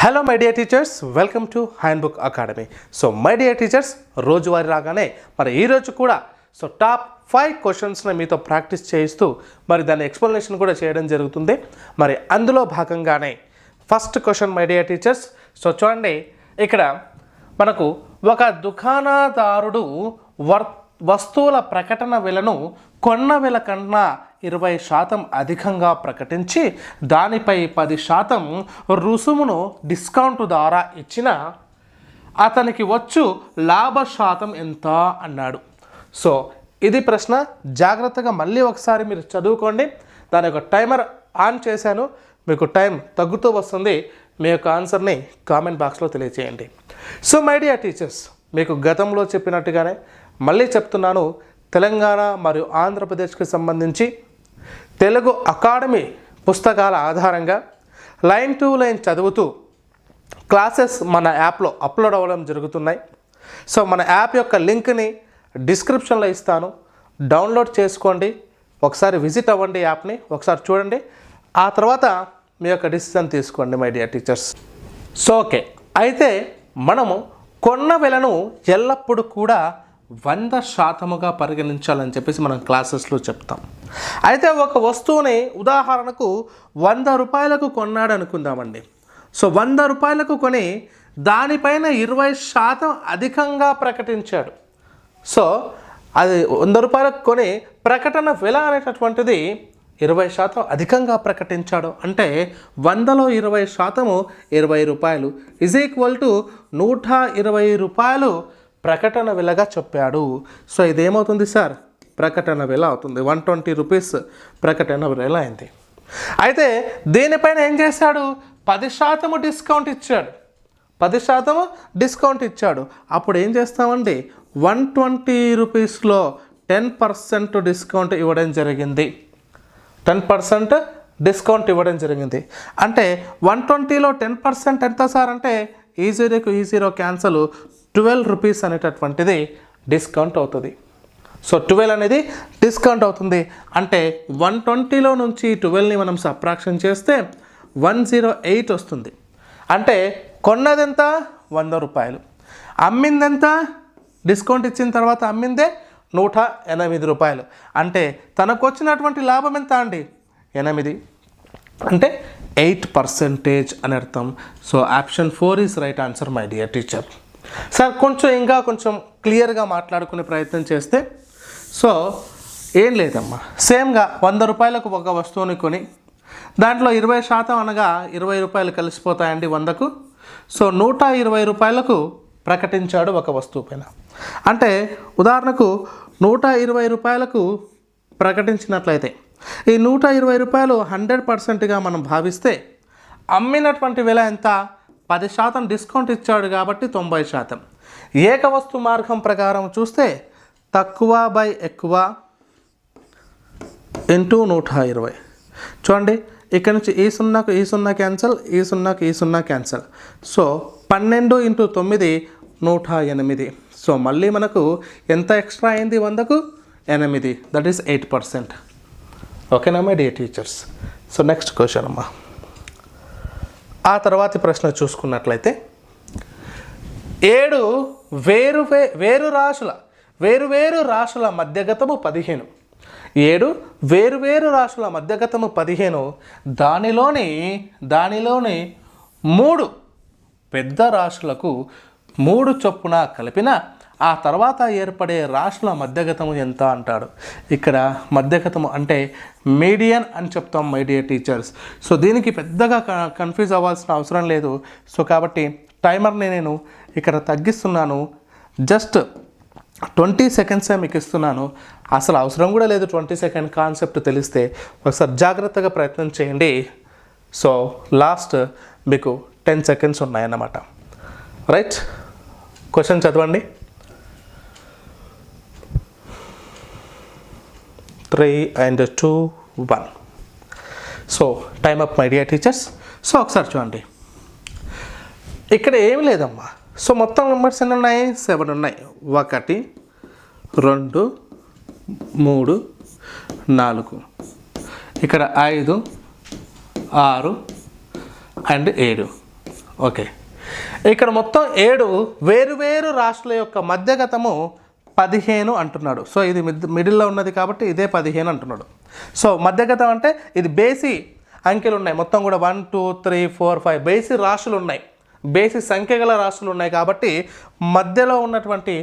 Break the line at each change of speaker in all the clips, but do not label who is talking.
Hello my dear teachers, welcome to hand book academy. So my dear teachers, రోజువారీ రాగానే మరి ఈరోజు కూడా టాప్ 5 క్వశ్చన్స్ని మీతో ప్రాక్టీస్ చేయిస్తూ మరి దాని ఎక్స్ప్లెనేషన్ కూడా చేయడం జరుగుతుంది. మరి అందులో భాగంగానే first question my dear teachers. చూడండి, ఇక్కడ మనకు ఒక దుకాణదారుడు వస్తువుల ప్రకటన విలను కొన్న విల కన్నా 20% అధికంగా ప్రకటించి దానిపై 10% రుసుమును డిస్కౌంట్ ద్వారా ఇచ్చిన అతనికి వచ్చు లాభ శాతం ఎంత అన్నాడు. సో ఇది ప్రశ్న. జాగ్రత్తగా మళ్ళీ ఒకసారి మీరు చదువుకోండి. దాని యొక్క టైమర్ ఆన్ చేశాను, మీకు టైం తగ్గుతూ వస్తుంది. మీ యొక్క ఆన్సర్ని కామెంట్ బాక్స్లో తెలియజేయండి. సో మై డియర్ టీచర్స్, మీకు గతంలో చెప్పినట్టుగానే మళ్ళీ చెప్తున్నాను, తెలంగాణ మరియు ఆంధ్రప్రదేశ్కి సంబంధించి తెలుగు అకాడమీ పుస్తకాల ఆధారంగా లైన్ టు లైన్ చదువుతూ క్లాసెస్ మన యాప్లో అప్లోడ్ అవ్వడం జరుగుతున్నాయి. సో మన యాప్ యొక్క లింక్ని డిస్క్రిప్షన్లో ఇస్తాను, డౌన్లోడ్ చేసుకోండి, ఒకసారి విజిట్ అవ్వండి, యాప్ని ఒకసారి చూడండి, ఆ తర్వాత మీ యొక్క డిసిజన్ తీసుకోండి my dear teachers. So okay, అయితే మనము కొన్న వెలను ఎల్లప్పుడూ కూడా 100% పరిగణించాలని చెప్పేసి మనం క్లాసెస్లో చెప్తాం. అయితే ఒక వస్తువుని ఉదాహరణకు 100 రూపాయలకు కొన్నాడు అనుకుందామండి. సో 100 రూపాయలకు కొని దానిపైన 20% అధికంగా ప్రకటించాడు. సో అది 100 రూపాయలకు కొని ప్రకటన విల అనేటటువంటిది 20% అధికంగా ప్రకటించాడు. అంటే 100లో 20% 20 రూపాయలు ఈజ్ ఈక్వల్ టు 120 రూపాయలు ప్రకటన విలగా చెప్పాడు. సో ఇదేమవుతుంది సార్? ప్రకటన విల అవుతుంది. 120 రూపీస్ ప్రకటన విల అయింది. అయితే దీనిపైన ఏం చేశాడు? 10% డిస్కౌంట్ ఇచ్చాడు. 10% డిస్కౌంట్ ఇచ్చాడు. అప్పుడు ఏం చేస్తామండి? 120 రూపీస్లో 10% డిస్కౌంట్ ఇవ్వడం జరిగింది. 10% డిస్కౌంట్ ఇవ్వడం జరిగింది. అంటే 120లో 10% ఎంత సార్ అంటే ఈ జీరో క్యాన్సల్ 12 రూపీస్ అనేటటువంటిది డిస్కౌంట్ అవుతుంది. సో 12 అనేది డిస్కౌంట్ అవుతుంది. అంటే 120లో నుంచి 12ని మనం సబ్ట్రాక్షన్ చేస్తే 108 వస్తుంది. అంటే కొన్నదెంత? 100 రూపాయలు. అమ్మిందెంత? డిస్కౌంట్ ఇచ్చిన తర్వాత అమ్మిందే 108 రూపాయలు. అంటే తనకు వచ్చినటువంటి లాభం ఎంత అండి? 8. అంటే 8% అని అర్థం. So option 4 is right answer my dear teacher. Sir కొంచెం క్లియర్గా మాట్లాడుకునే ప్రయత్నం చేస్తే, సో ఏం లేదమ్మా, సేమ్గా 100 రూపాయలకు ఒక వస్తువుని కొని దాంట్లో 20% అనగా 20 రూపాయలు కలిసిపోతాయండి 100కు. సో 120 రూపాయలకు ప్రకటించాడు ఒక వస్తువు పైన. అంటే ఉదాహరణకు 120 రూపాయలకు ప్రకటించినట్లయితే ఈ 120 రూపాయలు 100%గా మనం భావిస్తే అమ్మినటువంటి విల ఎంత? 10% డిస్కౌంట్ ఇచ్చాడు కాబట్టి 90%. ఏకవస్తు మార్గం ప్రకారం చూస్తే తక్కువ బై ఎక్కువ ఇంటూ 120. చూడండి, ఇక్కడ నుంచి ఈ 0కు ఈ 0 క్యాన్సల్, ఈ 0కు ఈ 0 క్యాన్సల్. So 12 into 9 108. సో మళ్ళీ మనకు ఎంత ఎక్స్ట్రా అయింది? 100కు 8. That is 8%. ఓకేనా my dear teachers? So next question అమ్మా. ఆ తర్వాతి ప్రశ్న చూసుకున్నట్లయితే 7 వేరు రాశుల మధ్యగతము 15. 7 వేరు రాశుల మధ్యగతము 15. దానిలోని 3 పెద్ద రాశులకు 3 చొప్పున కలిపిన ఆ తర్వాత ఏర్పడే రాశుల మధ్యగతము ఎంత అంటాడు. ఇక్కడ మధ్యగతము అంటే మీడియన్ అని చెప్తాం మై డియర్ టీచర్స్. సో దీనికి పెద్దగా కన్ఫ్యూజ్ అవ్వాల్సిన అవసరం లేదు. సో కాబట్టి టైమర్ని నేను ఇక్కడ తగ్గిస్తున్నాను. జస్ట్ 20 సెకండ్సే మీకు ఇస్తున్నాను. అసలు అవసరం కూడా లేదు 20 సెకండ్ కాన్సెప్ట్ తెలిస్తే. ఒకసారి జాగ్రత్తగా ప్రయత్నం చేయండి. సో లాస్ట్ మీకు 10 సెకండ్స్ ఉన్నాయన్నమాట. రైట్, క్వశ్చన్ చదవండి. 3 and 2 1. So time up my dear teachers. So ఒకసారి చూడండి, ఇక్కడ ఏమి లేదమ్మా. సో మొత్తం నెంబర్స్ ఎన్ని ఉన్నాయి? 7 ఉన్నాయి. 1 2 3 4, ఇక్కడ 5 6 and 7. ఓకే, ఇక్కడ మొత్తం 7 వేరువేరు రాష్ట్రాల యొక్క మధ్యగతము 15 అంటున్నాడు. సో ఇది మిడిల్లో ఉన్నది కాబట్టి ఇదే 15 అంటున్నాడు. సో మధ్యగతం అంటే ఇది బేసి అంకెలు ఉన్నాయి, మొత్తం కూడా 1 2 3 4 5 బేసి రాశులు ఉన్నాయి, బేసి సంఖ్య గల రాశులు ఉన్నాయి కాబట్టి మధ్యలో ఉన్నటువంటి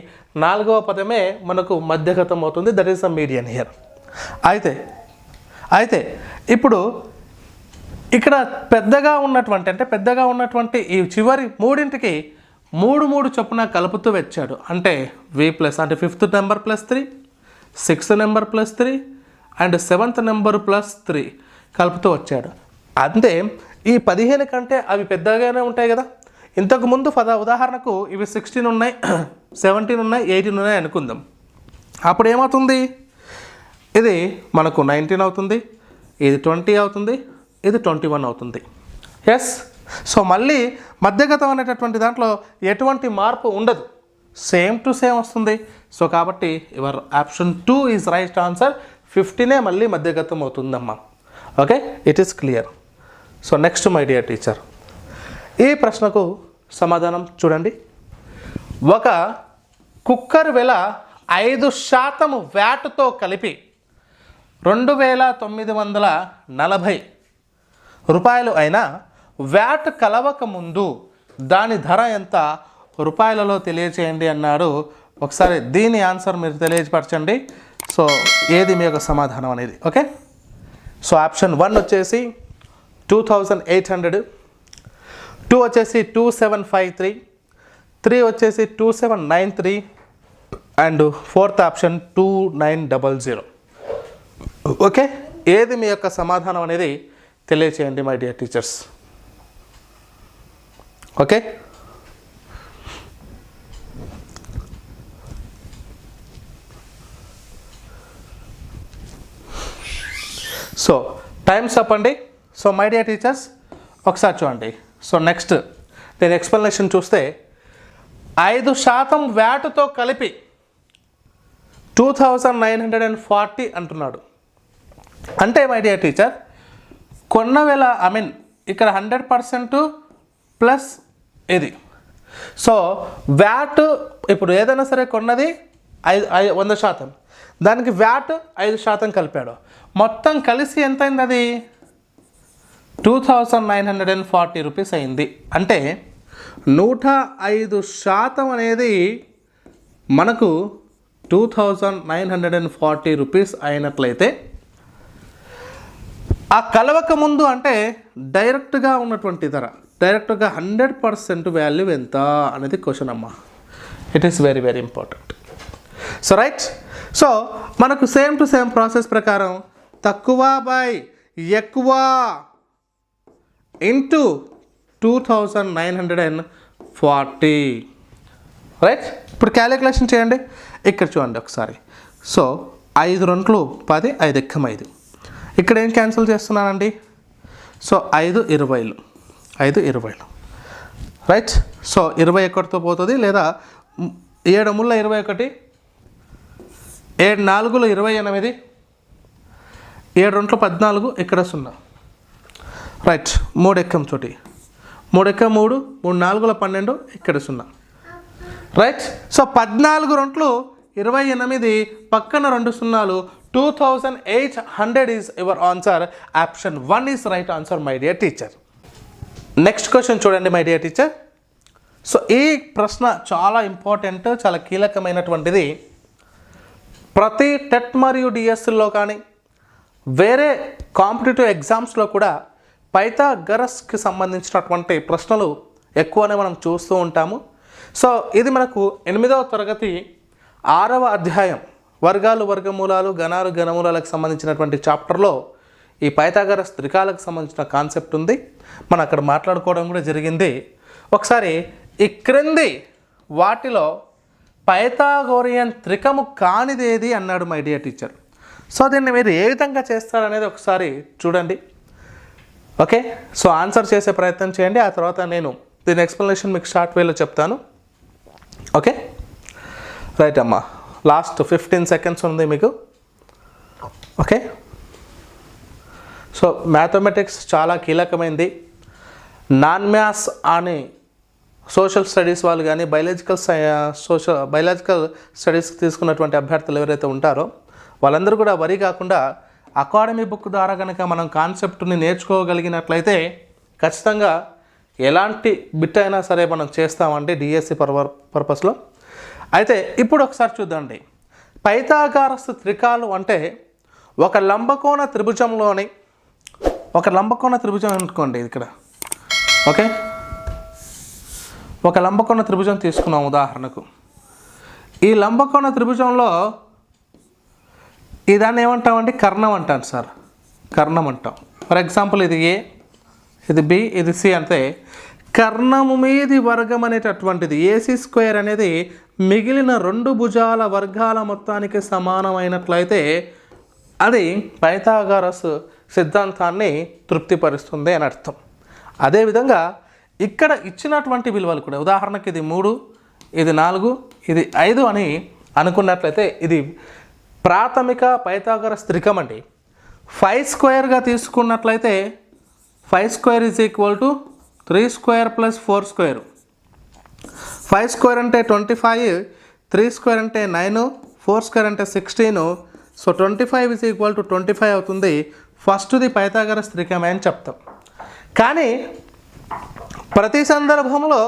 4వ పదమే మనకు మధ్యగతం అవుతుంది. That is the median here. అయితే ఇప్పుడు ఇక్కడ పెద్దగా ఉన్నటువంటి ఈ చివరి మూడింటికి 3 చొప్పున కలుపుతూ వచ్చాడు. అంటే V ప్లస్ అంటే 5th number +3, 6th number +3 and 7th number +3 కలుపుతూ వచ్చాడు. అంతే ఈ 15 కంటే అవి పెద్దగానే ఉంటాయి కదా. ఇంతకుముందు ఉదాహరణకు ఇవి 16 ఉన్నాయి, 17 ఉన్నాయి, 18 ఉన్నాయి అనుకుందాం. అప్పుడు ఏమవుతుంది, ఇది మనకు 19 అవుతుంది, ఇది 20 అవుతుంది, ఇది 21 అవుతుంది. ఎస్, సో మళ్ళీ మధ్యగతం అనేటటువంటి దాంట్లో ఎటువంటి మార్పు ఉండదు, సేమ్ టు సేమ్ వస్తుంది. సో కాబట్టి your option 2 is right answer. 15 మళ్ళీ మధ్యగతం అవుతుందమ్మా. Okay, it is clear. So next my dear teacher, ఈ ప్రశ్నకు సమాధానం చూడండి. ఒక కుక్కర్ వెల 5% వ్యాట్తో కలిపి 2940 రూపాయలు అయినా వ్యాట్ కలవక ముందు దాని ధర ఎంత రూపాయలలో తెలియచేయండి అన్నాడు. ఒకసారి దీని ఆన్సర్ మీరు తెలియపరచండి. సో ఏది మీ యొక్క సమాధానం అనేది. ఓకే, సో ఆప్షన్ 1 వచ్చేసి 2800, 2 వచ్చేసి 2753, 3 వచ్చేసి 2793 అండ్ 4th ఆప్షన్ 2900. ఓకే, ఏది మీ యొక్క సమాధానం అనేది తెలియచేయండి my dear teachers. Okay, so times up అండి. సో మై డియర్ టీచర్స్ ఒకసారి చూడండి. సో నెక్స్ట్ నేను ఎక్స్ప్లెనేషన్ చూస్తే 5% వ్యాటుతో కలిపి 2940 అంటున్నాడు. అంటే మై డియర్ టీచర్ కొన్న వేళ ఇక్కడ 100% ప్లస్ ఇది. సో వ్యాట్ ఇప్పుడు ఏదైనా సరే కొన్నది 100%, దానికి వ్యాట్ 5% కలిపాడు, మొత్తం కలిసి ఎంత అయింది, అది 2940 రూపీస్ అయింది. అంటే 105% అనేది మనకు 2940 రూపీస్ అయినట్లయితే, ఆ కలవక ముందు అంటే డైరెక్ట్గా ఉన్నటువంటి ధర, డైరెక్ట్గా 100% వాల్యూ ఎంత అనేది క్వశ్చన్ అమ్మా. It is very very important. So right, so మనకు సేమ్ టు సేమ్ ప్రాసెస్ ప్రకారం తక్కువ బై ఎక్కువ ఇంటూ 2940. రైట్, ఇప్పుడు క్యాలిక్యులేషన్ చేయండి. ఇక్కడ చూడండి ఒకసారి. సో 5 2 10, 5 ఎక్కం 5. ఇక్కడ ఏం క్యాన్సిల్ చేస్తున్నానండి. సో 5 20, 5 20. రైట్, సో 21తో పోతుంది, లేదా 7 3 21, 7 4 28, 7 2 14, ఇక్కడ 0. రైట్, 3 ఎక్కం చోటి, 3 ఎక్కం 3, 3 4 12, ఇక్కడ 0. రైట్, సో 14 2 28, పక్కన 2 0, 2800 is your answer. Option 1 is right answer my dear teacher. Next question చూడండి మై డియర్ టీచర్. సో ఈ ప్రశ్న చాలా ఇంపార్టెంట్, చాలా కీలకమైనటువంటిది. ప్రతి టెట్ మరియు డిఎస్లో కానీ వేరే కాంపిటేటివ్ ఎగ్జామ్స్లో కూడా పైథాగరస్కి సంబంధించినటువంటి ప్రశ్నలు ఎక్కువనే మనం చూస్తూ ఉంటాము. సో ఇది మనకు 8వ తరగతి 6వ అధ్యాయం వర్గాలు వర్గమూలాలు గణాలు గణమూలాలకు సంబంధించినటువంటి చాప్టర్లో ఈ పైథాగరస్ త్రికాలకు సంబంధించిన కాన్సెప్ట్ ఉంది. మనం అక్కడ మాట్లాడుకోవడం కూడా జరిగింది. ఒకసారి ఈ క్రింది వాటిలో పైథాగోరియన్ త్రికము కానిదేది అన్నాడు మై డియర్ టీచర్. సో దీన్ని మీరు ఏ విధంగా చేస్తారనేది ఒకసారి చూడండి. ఓకే, సో ఆన్సర్ చేసే ప్రయత్నం చేయండి. ఆ తర్వాత నేను దీని ఎక్స్ప్లెనేషన్ మీకు షార్ట్ వేలో చెప్తాను. ఓకే రైట్ అమ్మా, లాస్ట్ 15 సెకండ్స్ ఉంది మీకు. ఓకే, సో మ్యాథమెటిక్స్ చాలా కీలకమైంది. నాన్ మ్యాథ్స్ అని సోషల్ స్టడీస్ వాళ్ళు కానీ బయలాజికల్ స్టడీస్ తీసుకున్నటువంటి అభ్యర్థులు ఎవరైతే ఉంటారో వాళ్ళందరూ కూడా వరి కాకుండా అకాడమీ బుక్ ద్వారా కనుక మనం కాన్సెప్ట్ని నేర్చుకోగలిగినట్లయితే ఖచ్చితంగా ఎలాంటి బిట్ అయినా సరే మనం చేస్తామండి డిఎస్సి పర్పస్లో. అయితే ఇప్పుడు ఒకసారి చూద్దామండి. పైథాగరస్ త్రికాలు అంటే ఒక లంబకోణ త్రిభుజం అనుకోండి. ఇక్కడ ఓకే, ఒక లంబకోణ త్రిభుజం తీసుకున్నాం ఉదాహరణకు. ఈ లంబకోణ త్రిభుజంలో దాన్ని ఏమంటామండి? కర్ణం అంటాను సార్, కర్ణం అంటాం. ఫర్ ఎగ్జాంపుల్ ఇది ఏ, ఇది బి, ఇది సి అంటే కర్ణము మీది వర్గం అనేటటువంటిది AC² అనేది మిగిలిన 2 భుజాల వర్గాల మొత్తానికి సమానమైనట్లయితే అది పైథాగరస్ సిద్ధాంతాన్ని తృప్తిపరుస్తుంది అని అర్థం. అదేవిధంగా ఇక్కడ ఇచ్చినటువంటి విలువలు కూడా ఉదాహరణకి ఇది 3, ఇది 4, ఇది 5 అని అనుకున్నట్లయితే ఇది ప్రాథమిక పైథాగరస్ త్రికం అండి. 5² తీసుకున్నట్లయితే 5² = 3² + 4². 5² అంటే 25, 3² అంటే 9, 4² అంటే 16. సో 25 = 25 అవుతుంది. ఫస్ట్ది పైథాగరస్ త్రికమే అని చెప్తాం. కానీ ప్రతి సందర్భంలో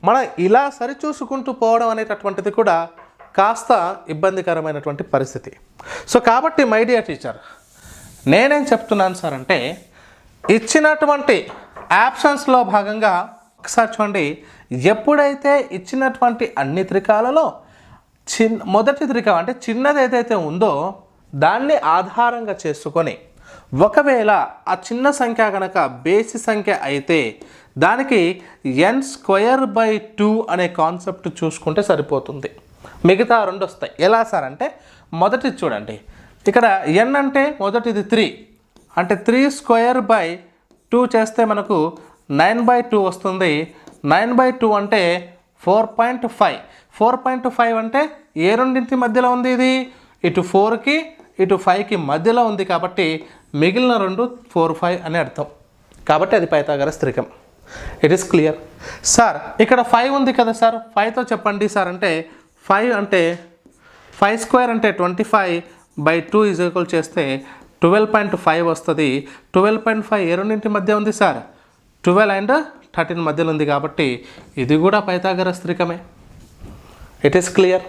మనం ఇలా సరిచూసుకుంటూ పోవడం అనేటటువంటిది కూడా కాస్త ఇబ్బందికరమైనటువంటి పరిస్థితి. సో కాబట్టి మై డియర్ టీచర్, నేనేం చెప్తున్నాను సార్ అంటే ఇచ్చినటువంటి ఆప్షన్స్లో భాగంగా ఒకసారి చూడండి. ఎప్పుడైతే ఇచ్చినటువంటి అన్ని త్రికాలలో మొదటి త్రికం అంటే చిన్నది ఏదైతే ఉందో దాన్ని ఆధారంగా చేసుకొని ఒకవేళ ఆ చిన్న సంఖ్య కనుక బేసి సంఖ్య అయితే దానికి n² అనే కాన్సెప్ట్ చూసుకుంటే సరిపోతుంది. మిగతా 2 వస్తాయి. ఎలా సార్ అంటే మొదటిది చూడండి. ఇక్కడ n అంటే మొదటిది 3 అంటే 3² చేస్తే మనకు 9/2 వస్తుంది. 9/2 అంటే 4.5. 4.5 అంటే ఏ రెండింటి మధ్యలో ఉంది? ఇది ఇటు 4కి ఇటు 5కి మధ్యలో ఉంది కాబట్టి మిగిలిన 2 4, 5 అని అర్థం. కాబట్టి అది పైథాగరస్ త్రికం. It is clear sir. ఇక్కడ 5 ఉంది కదా సార్, 5తో చెప్పండి సార్ అంటే 5 అంటే 5² అంటే 25/2 = చేస్తే 12.5 వస్తుంది. 12.5 ఏ రెండింటి మధ్య ఉంది సార్? 12 and 13 మధ్యలో ఉంది కాబట్టి ఇది కూడా పైథాగరస్ త్రికమే. It is clear.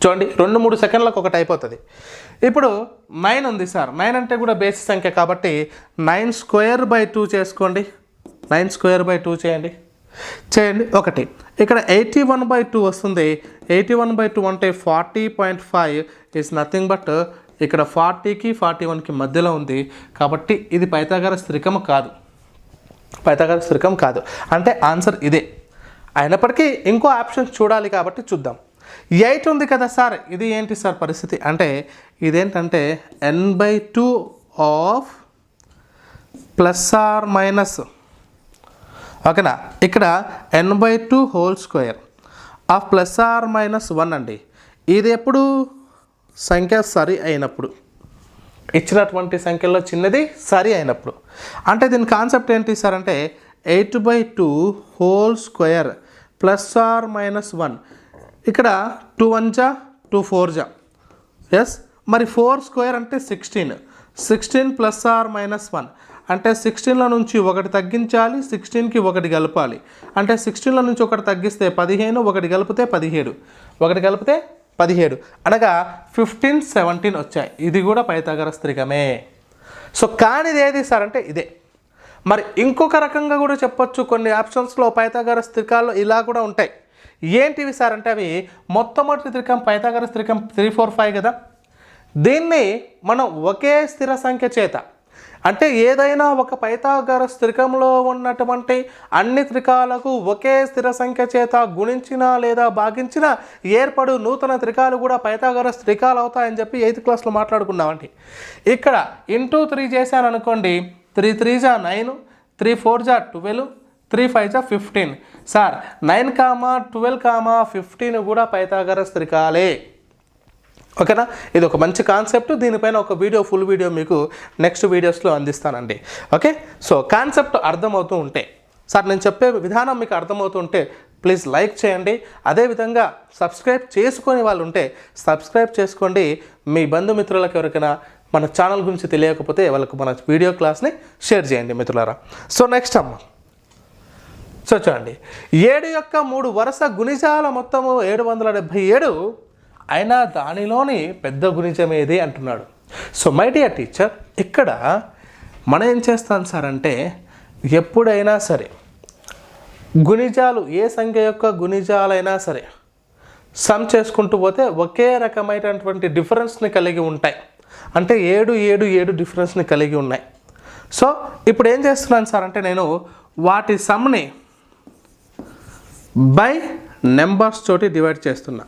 చూడండి 2-3 సెకండ్లకు ఒకటి అయిపోతుంది. ఇప్పుడు 9 ఉంది సార్. 9 అంటే కూడా బేసి సంఖ్య కాబట్టి 9² చేసుకోండి. 9² చేయండి. ఒకటి. ఇక్కడ 81/2 వస్తుంది. 81/2 అంటే 40.5 ఈజ్ నథింగ్ బట్ ఇక్కడ 40కి 41కి మధ్యలో ఉంది కాబట్టి ఇది పైథాగరస్ త్రికం కాదు. పైథాగరస్ త్రికం కాదు అంటే ఆన్సర్ ఇదే. అయినప్పటికీ ఇంకో ఆప్షన్ చూడాలి కాబట్టి చూద్దాం. 8 ఉంది కదా సార్, ఇది ఏంటి సార్ పరిస్థితి అంటే ఇదేంటంటే n/2 ఆఫ్ +or- ఓకేనా. ఇక్కడ n/2 2 ఆఫ్ +or-1 అండి. ఇది ఎప్పుడు సంఖ్య సరి అయినప్పుడు, ఇచ్చినటువంటి సంఖ్యలో చిన్నది సరి అయినప్పుడు. అంటే దీని కాన్సెప్ట్ ఏంటి సార్ అంటే 8/2 2 +or-1. ఇక్కడ 2 1 జా 2 4 జా ఎస్. మరి 4² అంటే 16. 16 +or-1 అంటే 16లో నుంచి 1 తగ్గించాలి, 16కి 1 కలపాలి. అంటే 16లో నుంచి 1 తగ్గిస్తే 15, 1 కలిపితే 17, 1 కలిపితే 17 అనగా 15, 17 వచ్చాయి. ఇది కూడా పైథాగరస్ త్రికమే. సో కానిది ఏది సార్ అంటే ఇదే. మరి ఇంకొక రకంగా కూడా చెప్పొచ్చు. కొన్ని ఆప్షన్స్లో పైథాగరస్ త్రికాల్లో ఇలా కూడా ఉంటాయి. ఏంటివి సార్ అంటే అవి మొట్టమొదటి త్రికం పైథాగరస్ త్రికం 3 4 5 కదా. దీన్ని మనం ఒకే స్థిర సంఖ్య చేత అంటే ఏదైనా ఒక పైథాగరస్ త్రికంలో ఉన్నటువంటి అన్ని త్రికాలకు ఒకే స్థిర సంఖ్య చేత గుణించిన లేదా భాగించిన ఏర్పడు నూతన త్రికాలు కూడా పైథాగరస్ త్రికాలు అవుతాయని చెప్పి 8th క్లాస్లో మాట్లాడుకున్నామండి. ఇక్కడ ఇంటూ 3 చేశాను అనుకోండి, 3 3 జా 9, 3 4 జా 12, 3 5 జా 15. సార్ 9, 12, 15 కూడా పైథాగరస్ త్రికాలే. ఓకేనా. ఇది ఒక మంచి కాన్సెప్ట్. దీనిపైన ఒక ఫుల్ వీడియో మీకు నెక్స్ట్ వీడియోస్లో అందిస్తానండి. ఓకే. సో కాన్సెప్ట్ అర్థమవుతూ ఉంటే సార్ నేను చెప్పే విధానం మీకు అర్థమవుతుంటే ప్లీజ్ లైక్ చేయండి. అదేవిధంగా సబ్స్క్రైబ్ చేసుకొని వాళ్ళు ఉంటే సబ్స్క్రైబ్ చేసుకోండి. మీ బంధుమిత్రులకు ఎవరికైనా మన ఛానల్ గురించి తెలియకపోతే వాళ్ళకు మన వీడియో క్లాస్ని షేర్ చేయండి మిత్రులారా. సో నెక్స్ట్ అమ్మ, సో చూడండి 7 యొక్క 3 వరుస గుణిజాల మొత్తము 777 అయినా దానిలోని పెద్ద గుణిజం ఏది అంటున్నాడు. సో మై డియర్ టీచర్, ఇక్కడ మనం ఏం చేస్తాం సార్ అంటే ఎప్పుడైనా సరే గుణిజాలు ఏ సంఖ్య యొక్క గుణిజాలైనా సరే సమ్ చేసుకుంటూ పోతే ఒకే రకమైనటువంటి డిఫరెన్స్ని కలిగి ఉంటాయి. అంటే 7, 7, 7 డిఫరెన్స్ని కలిగి ఉన్నాయి. సో ఇప్పుడు ఏం చేస్తున్నాను సార్ అంటే నేను వాటి సమ్ని బై నెంబర్స్ తోటి డివైడ్ చేస్తున్నా.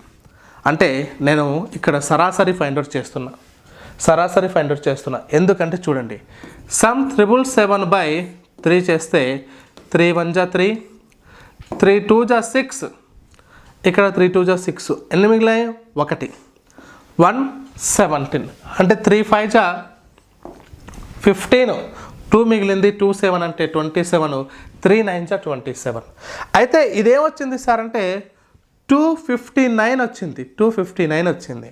అంటే నేను ఇక్కడ సరాసరి ఫైండ్ అవుట్ చేస్తున్నా. ఎందుకంటే చూడండి, సమ్ 777/3 చేస్తే 3 1 జా 3, 3 2 జా 6, ఇక్కడ 3 2 జా 6, ఎన్ని మిగిలాయి 1, 117. అంటే 3 5 జా 15, 2 మిగిలింది 2 7 అంటే 27, 3 9 జా 27. అయితే ఇదేమొచ్చింది సార్ అంటే 259 వచ్చింది. 259 వచ్చింది.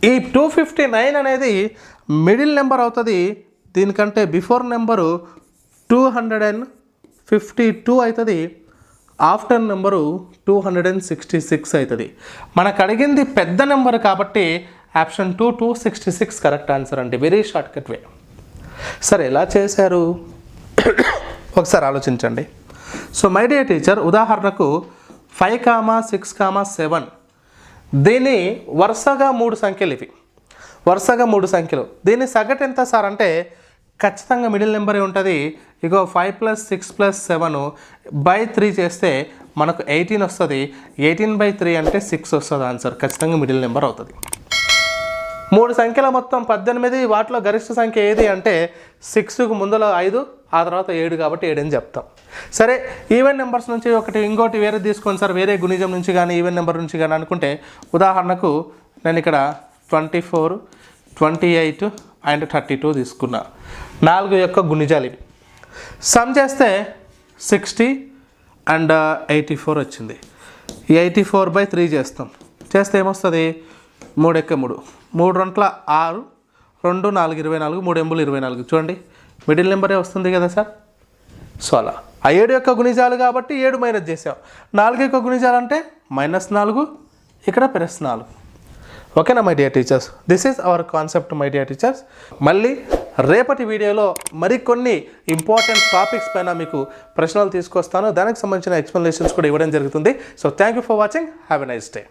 ఈ 259 అనేది మిడిల్ నెంబర్ అవుతుంది. దీనికంటే బిఫోర్ నెంబరు 252 అవుతుంది. ఆఫ్టర్ నెంబరు 266 అవుతుంది. మనకు అడిగింది పెద్ద నెంబర్ కాబట్టి ఆప్షన్ 2 266 కరెక్ట్ ఆన్సర్ అండి. వెరీ షార్ట్ కట్ వే. సరే ఎలా చేశారు ఒకసారి ఆలోచించండి. సో మై డియర్ టీచర్, ఉదాహరణకు 5, 6, 7 దీని వరుసగా 3 సంఖ్యలు, ఇవి వరుసగా 3 సంఖ్యలు. దీని సగటు ఎంత సార్ అంటే ఖచ్చితంగా మిడిల్ నెంబరే ఉంటుంది. ఇగో 5 + 6 + 7 బై 3 చేస్తే మనకు 18 వస్తుంది. 18/3 అంటే 6 వస్తుంది ఆన్సర్. ఖచ్చితంగా మిడిల్ నెంబర్ అవుతుంది. 3 సంఖ్యల మొత్తం 18. వాటిలో గరిష్ట సంఖ్య ఏది అంటే 6కు ముందులో 5, ఆ తర్వాత 7 కాబట్టి 7 అని చెప్తాం. సరే, ఈవెన్ నెంబర్స్ నుంచి ఇంకోటి వేరే తీసుకోండి సార్, వేరే గుణిజం నుంచి కానీ ఈవెన్ నెంబర్ నుంచి కానీ అనుకుంటే ఉదాహరణకు నేను ఇక్కడ 24, 28 అండ్ 32 తీసుకున్నా. 4 యొక్క గుణిజాలు ఇవి. సమ్ చేస్తే 60 అండ్ 84 వచ్చింది. 84/3 చేస్తాం. చేస్తే ఏమొస్తుంది 3 × 3, 3 2 6, 2 4 24, 3 8 24. చూడండి మిడిల్ నెంబరే వస్తుంది కదా సార్. సో అలా ఆ 7 యొక్క గుణిజాలు కాబట్టి 7 మైనస్ చేసాం. 4 యొక్క గుణిజాలు అంటే -4, ఇక్కడ +4. ఓకేనా my dear teachers, this is our concept my dear teachers. మళ్ళీ రేపటి వీడియోలో మరికొన్ని ఇంపార్టెంట్ టాపిక్స్ పైన మీకు ప్రశ్నలు తీసుకొస్తాను. దానికి సంబంధించిన ఎక్స్ప్లెనేషన్స్ కూడా ఇవ్వడం జరుగుతుంది. So thank you for watching. Have a nice day.